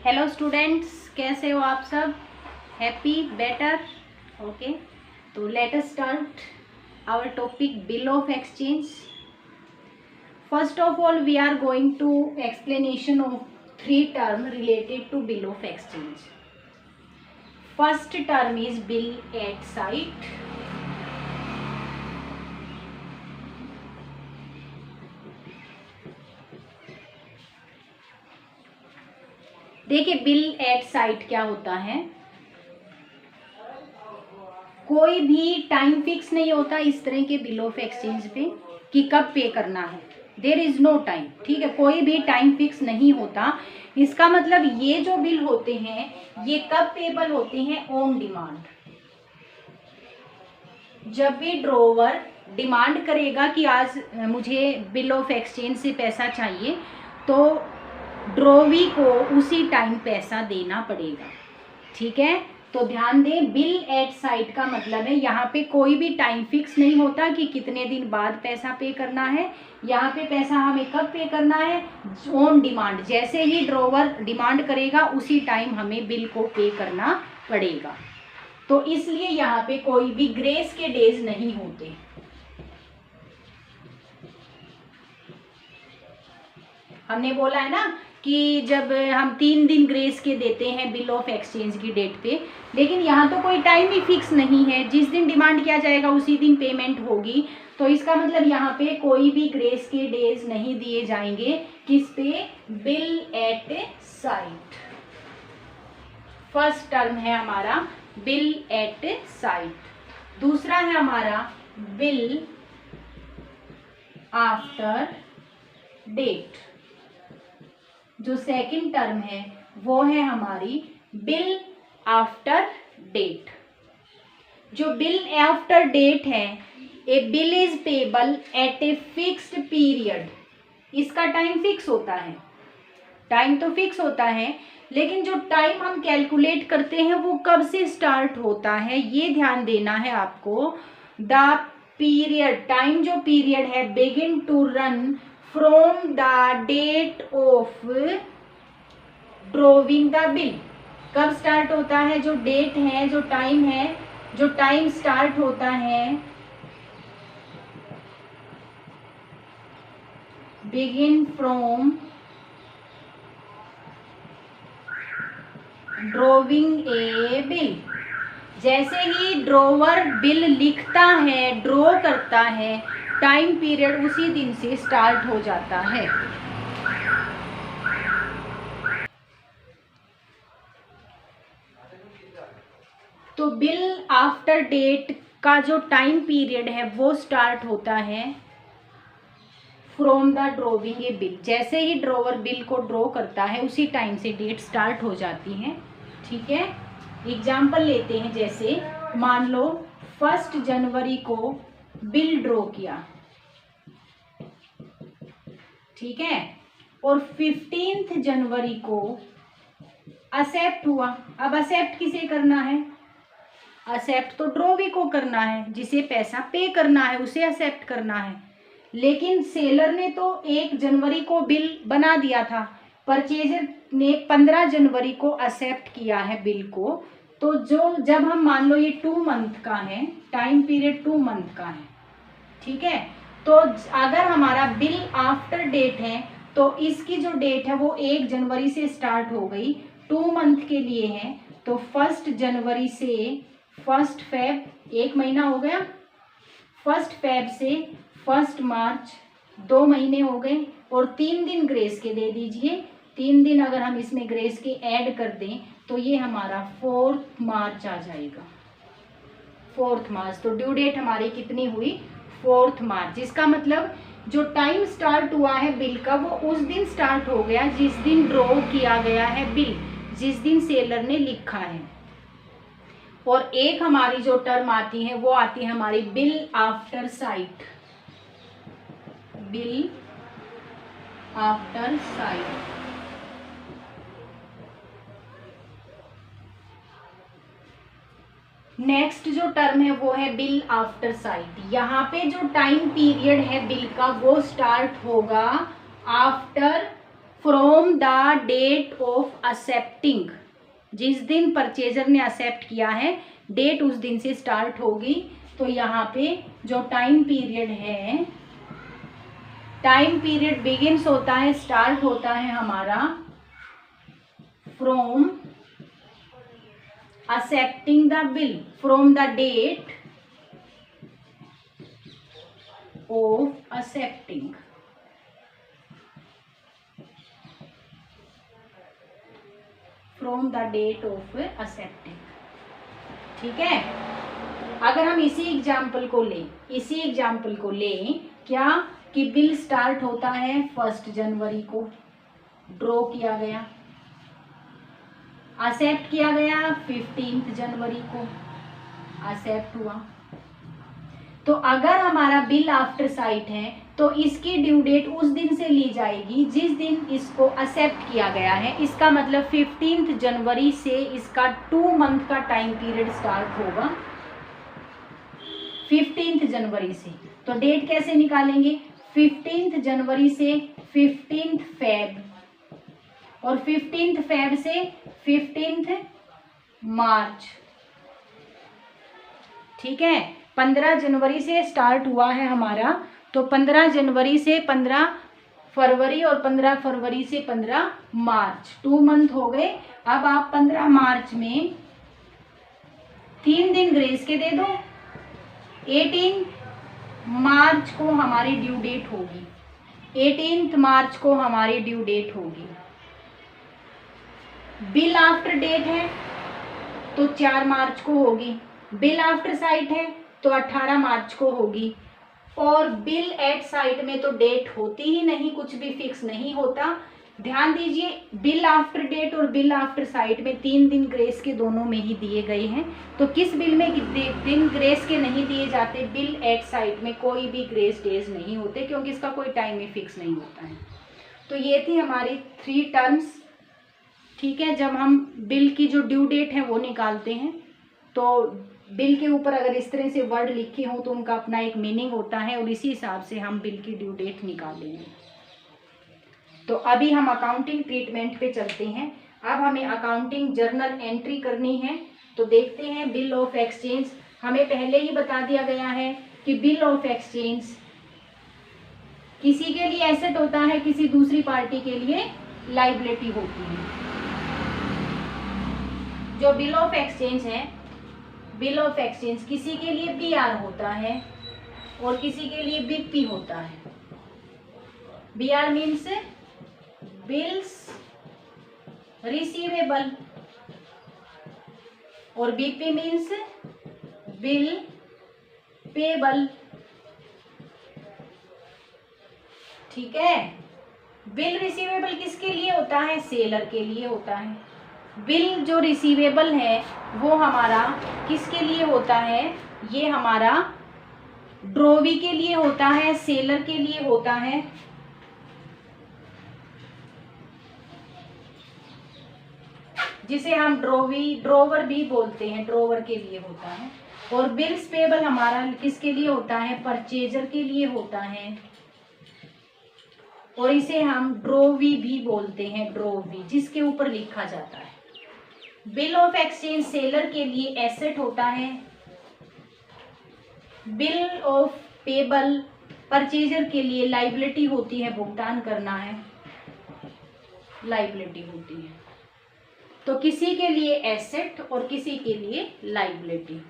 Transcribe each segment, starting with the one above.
Hello students, कैसे हो आप सब? Happy, better? ओके, तो let us start our topic bill of exchange. First of all we are going to explanation of 3 term related to bill of exchange. First term is bill at site. देखिए, bill at site क्या होता है. कोई भी time fix नहीं होता इस तरह के बिल ऑफ एक्सचेंज पे कि कब पे करना है. There is no time. ठीक है, कोई भी टाइम फिक्स नहीं होता. इसका मतलब ये जो बिल होते हैं ये कब पेबल होते हैं? On demand. जब भी ड्रॉवर डिमांड करेगा कि आज मुझे बिल ऑफ एक्सचेंज से पैसा चाहिए, तो ड्रॉवी को उसी टाइम पैसा देना पड़ेगा. ठीक है, तो ध्यान दें, बिल एट साइट का मतलब है यहाँ पे कोई भी टाइम फिक्स नहीं होता कि कितने दिन बाद पैसा पे करना है. यहाँ पे पैसा हमें कब पे करना है? On demand. जैसे ही ड्रॉवर डिमांड करेगा उसी टाइम हमें बिल को पे करना पड़ेगा. तो इसलिए यहाँ पे कोई भी ग्रेस के डेज नहीं होते. हमने बोला है ना कि जब हम 3 दिन ग्रेस के देते हैं बिल ऑफ एक्सचेंज की डेट पे, लेकिन यहाँ तो कोई टाइम ही फिक्स नहीं है. जिस दिन डिमांड किया जाएगा उसी दिन पेमेंट होगी. तो इसका मतलब यहाँ पे कोई भी ग्रेस के डेज नहीं दिए जाएंगे. किस पे? Bill at sight. First term है हमारा बिल एट साइट. दूसरा है हमारा बिल आफ्टर डेट. जो सेकंड टर्म है वो है हमारी बिल आफ्टर डेट. जो बिल आफ्टर डेट है, a bill is payable at a fixed period. इसका टाइम फिक्स होता है. टाइम तो फिक्स होता है, लेकिन जो टाइम हम कैलकुलेट करते हैं वो कब से स्टार्ट होता है ये ध्यान देना है आपको. द पीरियड, टाइम जो पीरियड है, begin to run from the date of drawing the bill. कब स्टार्ट होता है? जो डेट है, जो टाइम है, जो टाइम स्टार्ट होता है begin from drawing A bill. जैसे ही ड्रॉवर बिल लिखता है, ड्रॉ करता है, टाइम पीरियड उसी दिन से स्टार्ट हो जाता है. तो बिल आफ्टर डेट का जो टाइम पीरियड है वो स्टार्ट होता है from the drawing A bill. जैसे ही ड्रॉवर बिल को ड्रॉ करता है उसी टाइम से डेट स्टार्ट हो जाती है. ठीक है, एग्जाम्पल लेते हैं. जैसे मान लो 1 जनवरी को बिल ड्रॉ किया. ठीक है, और 15 जनवरी को एक्सेप्ट हुआ. अब एक्सेप्ट किसे करना है? एक्सेप्ट तो ड्रॉवी को करना है. जिसे पैसा पे करना है उसे एक्सेप्ट करना है. लेकिन सेलर ने तो 1 जनवरी को बिल बना दिया था, परचेजर ने 15 जनवरी को एक्सेप्ट किया है बिल को. तो जो जब हम मान लो ये 2 मंथ का है, टाइम पीरियड 2 मंथ का है. ठीक है, तो अगर हमारा बिल आफ्टर डेट है तो इसकी जो डेट है वो 1 जनवरी से स्टार्ट हो गई, 2 मंथ के लिए है. तो 1 जनवरी से 1 फेब, 1 महीना हो गया. 1 फेब से 1 मार्च 2 महीने हो गए. और 3 दिन ग्रेस के दे दीजिए. 3 दिन अगर हम इसमें ग्रेस के ऐड कर दें तो ये हमारा 4 मार्च आ जाएगा. 4 मार्च. तो ड्यू डेट हमारी कितनी हुई? 4 मार्च. इसका मतलब जो टाइम स्टार्ट हुआ है बिल का वो उस दिन स्टार्ट हो गया जिस दिन ड्रॉ किया गया है बिल, जिस दिन सेलर ने लिखा है. और एक हमारी जो टर्म आती है वो आती है हमारी bill after site. Bill after site. Next जो टर्म है वो है बिल आफ्टर साइट. यहाँ पे जो टाइम पीरियड है बिल का वो स्टार्ट होगा after from the date of accepting, जिस दिन परचेजर ने एक्सेप्ट किया है डेट उस दिन से स्टार्ट होगी। तो यहाँ पे जो टाइम पीरियड है, टाइम पीरियड बिगिंस होता है, स्टार्ट होता है हमारा from accepting the bill, from the date of accepting. From the date of accepting, ठीक है। अगर हम इसी एग्जाम्पल को लें क्या कि बिल स्टार्ट होता है 1 जनवरी को, ड्रॉ किया गया, एक्सेप्ट किया गया 15 जनवरी को, एक्सेप्ट हुआ। तो अगर हमारा बिल आफ्टर साइट है तो इसकी ड्यू डेट उस दिन से ली जाएगी जिस दिन इसको एक्सेप्ट किया गया है। इसका मतलब 15 जनवरी से इसका 2 मंथ का टाइम पीरियड स्टार्ट होगा 15 जनवरी से। तो डेट कैसे निकालेंगे, 15 जनवरी से 15 फेब, और 15 फेब से 15 मार्च, ठीक है। 15 जनवरी से स्टार्ट हुआ है हमारा, तो 15 जनवरी से 15 फरवरी और 15 फरवरी से 15 मार्च, 2 मंथ हो गए। अब आप 15 मार्च में 3 दिन ग्रेस के दे दो, 18 मार्च को हमारी ड्यू डेट होगी, 18 मार्च को हमारी ड्यू डेट होगी। बिल आफ्टर डेट है तो 4 मार्च को होगी, बिल आफ्टर साइट है तो 18 मार्च को होगी, और बिल एट साइट में तो डेट होती ही नहीं, कुछ भी फिक्स नहीं होता। ध्यान दीजिए, बिल आफ्टर डेट और बिल आफ्टर साइट में 3 दिन ग्रेस के दोनों में ही दिए गए हैं। तो किस बिल में दिन ग्रेस के नहीं दिए जाते, बिल एट साइट में कोई भी ग्रेस डेज नहीं होते, क्योंकि इसका कोई टाइम ही फिक्स नहीं होता है। तो ये थी हमारी 3 टर्म्स, ठीक है। जब हम बिल की जो ड्यू डेट है वो निकालते हैं तो बिल के ऊपर अगर इस तरह से वर्ड लिखे हों तो उनका अपना एक मीनिंग होता है, और इसी हिसाब से हम बिल की ड्यू डेट निकालेंगे। तो अभी हम अकाउंटिंग ट्रीटमेंट पे चलते हैं। अब हमें अकाउंटिंग जर्नल एंट्री करनी है। तो देखते हैं बिल ऑफ एक्सचेंज। हमें पहले ही बता दिया गया है कि बिल ऑफ एक्सचेंज किसी के लिए एसेट होता है, किसी दूसरी पार्टी के लिए लायबिलिटी होती है। जो बिल ऑफ एक्सचेंज है, बिल ऑफ एक्सचेंज किसी के लिए बीआर होता है और किसी के लिए बीपी होता है। बीआर मीन्स बिल्स रिसीवेबल और बीपी मीन्स बिल पेबल, ठीक है। बिल रिसीवेबल किसके लिए होता है, सेलर के लिए होता है। बिल जो रिसीवेबल है वो हमारा किसके लिए होता है, ये हमारा ड्रोवी के लिए होता है, सेलर के लिए होता है। जिसे हम ड्रोवर भी बोलते हैं, ड्रोवर के लिए होता है। और बिल्स पेबल हमारा किसके लिए होता है, परचेजर के लिए होता है, और इसे हम ड्रोवी भी बोलते हैं, ड्रोवी जिसके ऊपर लिखा जाता है। बिल ऑफ एक्सचेंज सेलर के लिए एसेट होता है, बिल ऑफ पेबल परचेजर के लिए लायबिलिटी होती है, भुगतान करना है, लायबिलिटी होती है। तो किसी के लिए एसेट और किसी के लिए लायबिलिटी।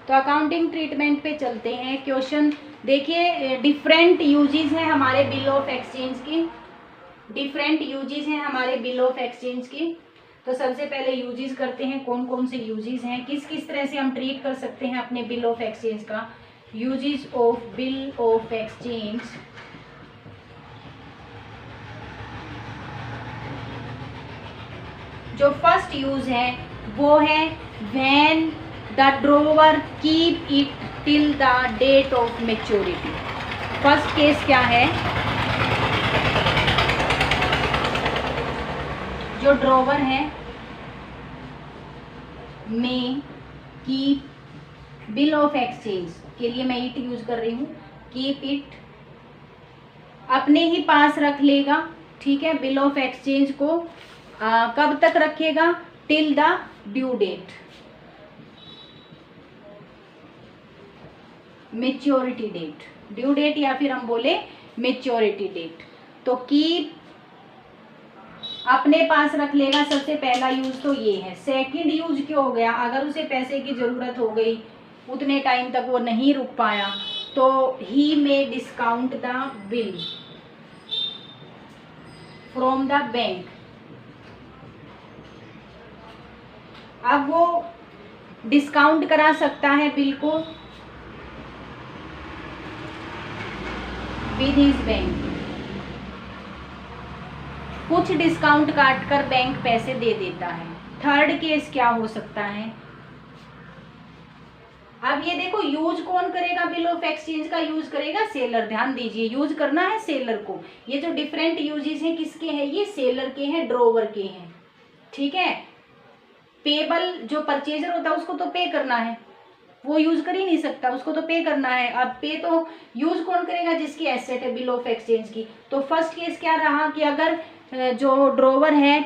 तो अकाउंटिंग ट्रीटमेंट पे चलते हैं। क्वेश्चन देखिए, डिफरेंट यूजेस हैं हमारे बिल ऑफ एक्सचेंज की, डिफरेंट यूजेस हैं हमारे बिल ऑफ एक्सचेंज की। तो सबसे पहले यूजेस करते हैं, कौन कौन से यूजेस हैं, किस किस तरह से हम ट्रीट कर सकते हैं अपने बिल ऑफ एक्सचेंज का। Uses of bill of exchange, जो फर्स्ट यूज है वो है when the drawer keep it till the date of maturity. First case क्या है, जो ड्रोवर है में कीप बिल ऑफ एक्सचेंज के लिए मैं इट यूज कर रही हूँ, कीप इट अपने ही पास रख लेगा, ठीक है। बिल ऑफ एक्सचेंज को कब तक रखेगा, till the due date, maturity date, due date या फिर हम बोले मेच्योरिटी डेट। तो कीप अपने पास रख लेगा, सबसे पहला यूज तो ये है। सेकंड यूज क्या हो गया, अगर उसे पैसे की जरूरत हो गई, उतने टाइम तक वो नहीं रुक पाया, तो he may discount the bill from the bank. अब वो डिस्काउंट करा सकता है बिल को विद हिज बैंक, कुछ डिस्काउंट काट कर बैंक पैसे दे देता है। थर्ड केस क्या हो सकता है, अब ये देखो यूज कौन करेगा, बिल ऑफ एक्सचेंज का यूज करेगा सेलर। ध्यान दीजिए, यूज करना है सेलर को। ये जो डिफरेंट यूजेस हैं किसके हैं, ये सेलर के हैं, ड्रोवर के हैं, ठीक है। पेबल जो परचेजर होता है उसको तो पे करना है, वो यूज कर ही नहीं सकता, उसको तो पे करना है। अब पे तो यूज कौन करेगा, जिसकी एसेट है बिल ऑफ एक्सचेंज की। तो फर्स्ट केस क्या रहा कि अगर जो ड्रोवर है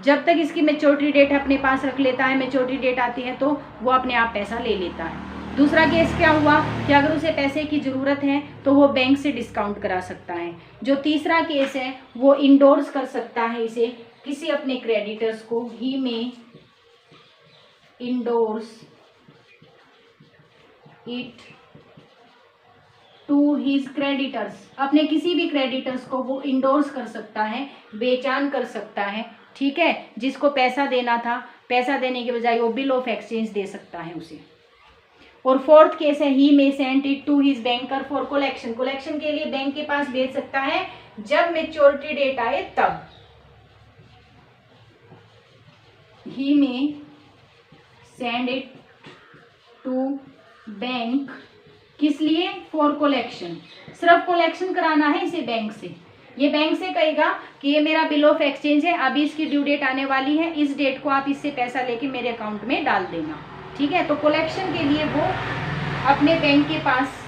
जब तक इसकी मेच्योरिटी डेट अपने पास रख लेता है, मेच्योरिटी डेट आती है तो वो अपने आप पैसा ले लेता है। दूसरा केस क्या हुआ कि अगर उसे पैसे की ज़रूरत है तो वो बैंक से डिस्काउंट करा सकता है। जो तीसरा केस है वो इंडोर्स कर सकता है इसे किसी अपने क्रेडिटर्स को, ही में endorse it to his creditors, अपने किसी भी क्रेडिटर्स को वो इंडोर्स कर सकता है, बेचान कर सकता है, ठीक है। जिसको पैसा देना था, पैसा देने के बजाय वो बिल ऑफ एक्सचेंज दे सकता है उसे। और फोर्थ केस है he may send it to his banker for collection, collection के लिए बैंक के पास भेज सकता है जब मेच्योरिटी डेट आए तब। ही may send it to bank, किस लिए, फॉर कलेक्शन, सिर्फ कलेक्शन कराना है इसे बैंक से। ये बैंक से कहेगा कि ये मेरा बिल ऑफ एक्सचेंज है, अभी इसकी ड्यू डेट आने वाली है, इस डेट को आप इससे पैसा लेके मेरे अकाउंट में डाल देना, ठीक है। तो कलेक्शन के लिए वो अपने बैंक के पास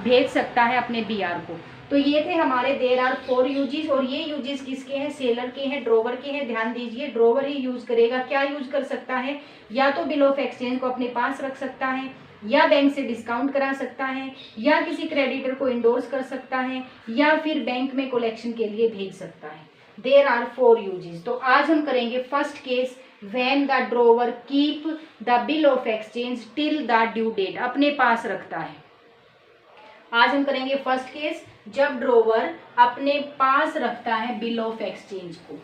भेज सकता है अपने बीआर को। तो ये थे हमारे देयर आर 4 यूजेस, और ये यूजेस किसके हैं, सेलर के हैं, ड्रोवर के हैं। ध्यान दीजिए, ड्रोवर ही यूज करेगा। क्या यूज कर सकता है, या तो बिल ऑफ एक्सचेंज को अपने पास रख सकता है, या बैंक से डिस्काउंट करा सकता है, या किसी क्रेडिटर को इंडोर्स कर सकता है, या फिर बैंक में कलेक्शन के लिए भेज सकता है। There are 4 uses. तो आज हम करेंगे first case, when the drawer keep the bill of exchange till the due date, अपने पास रखता है। आज हम करेंगे फर्स्ट केस, जब ड्रोवर अपने पास रखता है बिल ऑफ एक्सचेंज को।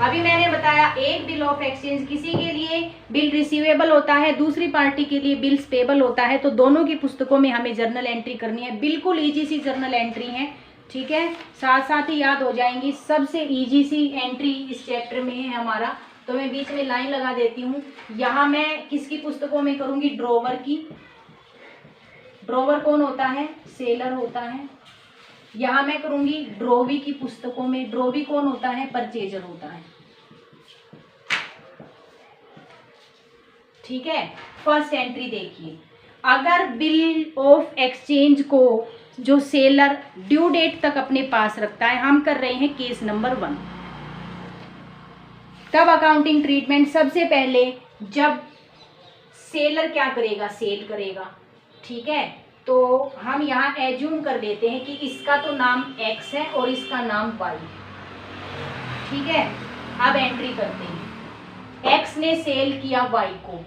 अभी मैंने बताया एक बिल ऑफ एक्सचेंज किसी के लिए बिल रिसीवेबल होता है, दूसरी पार्टी के लिए बिल्स पेबल होता है। तो दोनों की पुस्तकों में हमें जर्नल एंट्री करनी है, बिल्कुल इजी सी जर्नल एंट्री है, ठीक है। साथ साथ ही याद हो जाएंगी। सबसे इजी सी एंट्री इस चैप्टर में है हमारा, तो मैं बीच में लाइन लगा देती हूँ। यहाँ मैं किसकी पुस्तकों में करूँगी, ड्रोवर की। ड्रोवर कौन होता है, सेलर होता है। यहाँ मैं करूँगी ड्रोवी की पुस्तकों में, ड्रोवी कौन होता है, परचेजर होता है, ठीक है। फर्स्ट एंट्री देखिए, अगर बिल ऑफ एक्सचेंज को जो सेलर ड्यू डेट तक अपने पास रखता है, हम कर रहे हैं केस नंबर 1, तब अकाउंटिंग ट्रीटमेंट सबसे पहले जब सेलर क्या करेगा, सेल करेगा, ठीक है। तो हम यहाँ एज्यूम कर लेते हैं कि इसका तो नाम x है और इसका नाम y, ठीक है। अब एंट्री करते हैं, x ने सेल किया y को,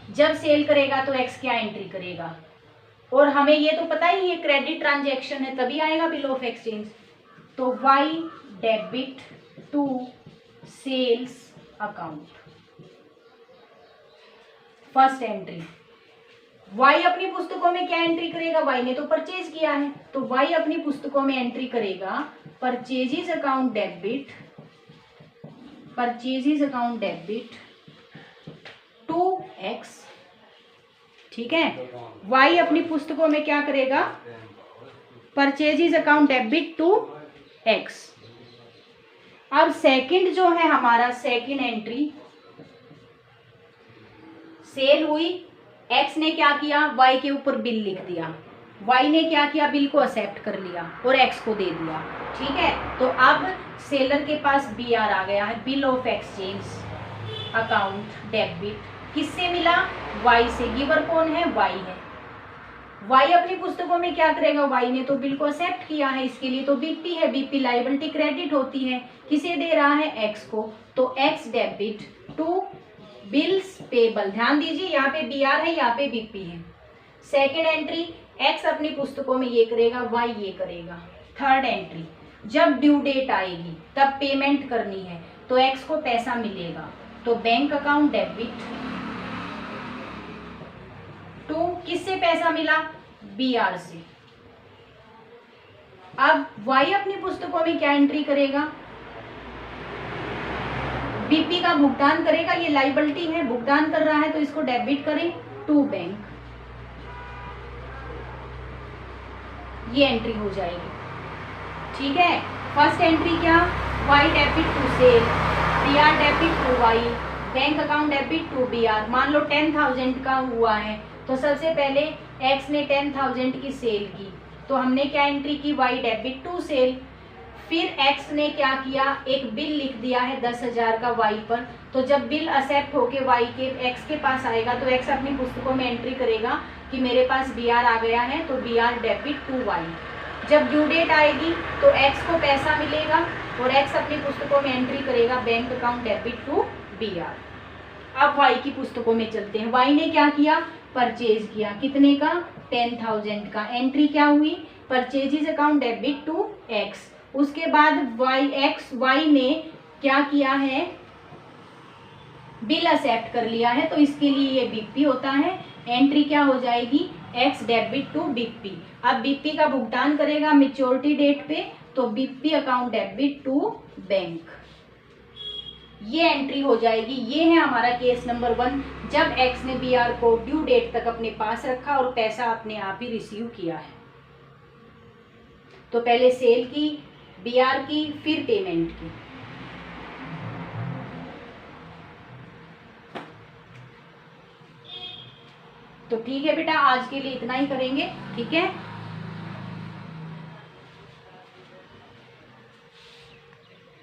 जब सेल करेगा तो x क्या एंट्री करेगा, और हमें ये तो पता ही ये क्रेडिट ट्रांजैक्शन है तभी आएगा बिल ऑफ एक्सचेंज। तो y debit to sales account, first entry. y अपनी पुस्तकों में क्या एंट्री करेगा, y ने तो परचेज किया है, तो y अपनी पुस्तकों में एंट्री करेगा purchases account debit, purchases account debit to x, ठीक है। y अपनी पुस्तकों में क्या करेगा, purchases account debit to x, अब सेकंड जो है हमारा, सेकंड एंट्री, सेल हुई, एक्स ने क्या किया, वाई के ऊपर बिल लिख दिया, वाई ने क्या किया, बिल को एक्सेप्ट कर लिया और एक्स को दे दिया। ठीक है, तो अब सेलर के पास बी आर आ गया है, bill of exchange account debit, किससे मिला, वाई से। गिवर कौन है, वाई है। वाई अपनी पुस्तकों में क्या करेगा, वाई ने तो बिल को एक्सेप्ट किया है, इसके लिए तो बीपी है, बीपी लायबिलिटी क्रेडिट होती है, किसे दे रहा है, एक्स को, तो X debit to bills payable. ध्यान दीजिए यहाँ पे बी आर है, यहाँ पे बीपी है। सेकेंड एंट्री, एक्स अपनी पुस्तकों में ये करेगा, वाई ये करेगा। थर्ड एंट्री, जब ड्यू डेट आएगी तब पेमेंट करनी है, तो एक्स को पैसा मिलेगा, तो बैंक अकाउंट डेबिट टू, किससे पैसा मिला, बी आर से। अब वाई अपनी पुस्तकों में क्या एंट्री करेगा, बीपी का भुगतान करेगा, ये लायबिलिटी है, भुगतान कर रहा है तो इसको डेबिट करें टू बैंक, ये एंट्री हो जाएगी। ठीक है, फर्स्ट एंट्री क्या, Y debit to sale, B R debit to Y, bank account debit to B R. मान लो 10,000 का हुआ है, तो सबसे पहले एक्स ने 10,000 की सेल की, तो हमने क्या एंट्री की, वाई डेबिट टू सेल। फिर एक्स ने क्या किया, एक बिल लिख दिया है 10,000 का वाई पर, तो जब बिल एक्सेप्ट होके वाई के एक्स के पास आएगा, तो एक्स अपनी पुस्तकों में एंट्री करेगा कि मेरे पास बी आर आ गया है, तो B R debit to Y. जब ड्यू डेट आएगी तो एक्स को पैसा मिलेगा और एक्स अपनी पुस्तकों में एंट्री करेगा, bank account debit to B R. अब वाई की पुस्तकों में चलते हैं। वाई ने क्या किया, परचेज किया, कितने का, 10,000 का, एंट्री क्या हुई, purchases account debit to X. उसके बाद वाई ने क्या किया है, बिल एक्सेप्ट कर लिया है, तो इसके लिए ये बीपी होता है, एंट्री क्या हो जाएगी, एक्स डेबिट टू बीपी। अब बीपी का भुगतान करेगा मैच्योरिटी डेट पे, तो BP account debit to bank, ये एंट्री हो जाएगी। ये है हमारा केस नंबर 1, जब एक्स ने बी आर को ड्यू डेट तक अपने पास रखा और पैसा अपने आप ही रिसीव किया है। तो पहले सेल की, बी आर की, फिर पेमेंट की। तो ठीक है बेटा, आज के लिए इतना ही करेंगे, ठीक है।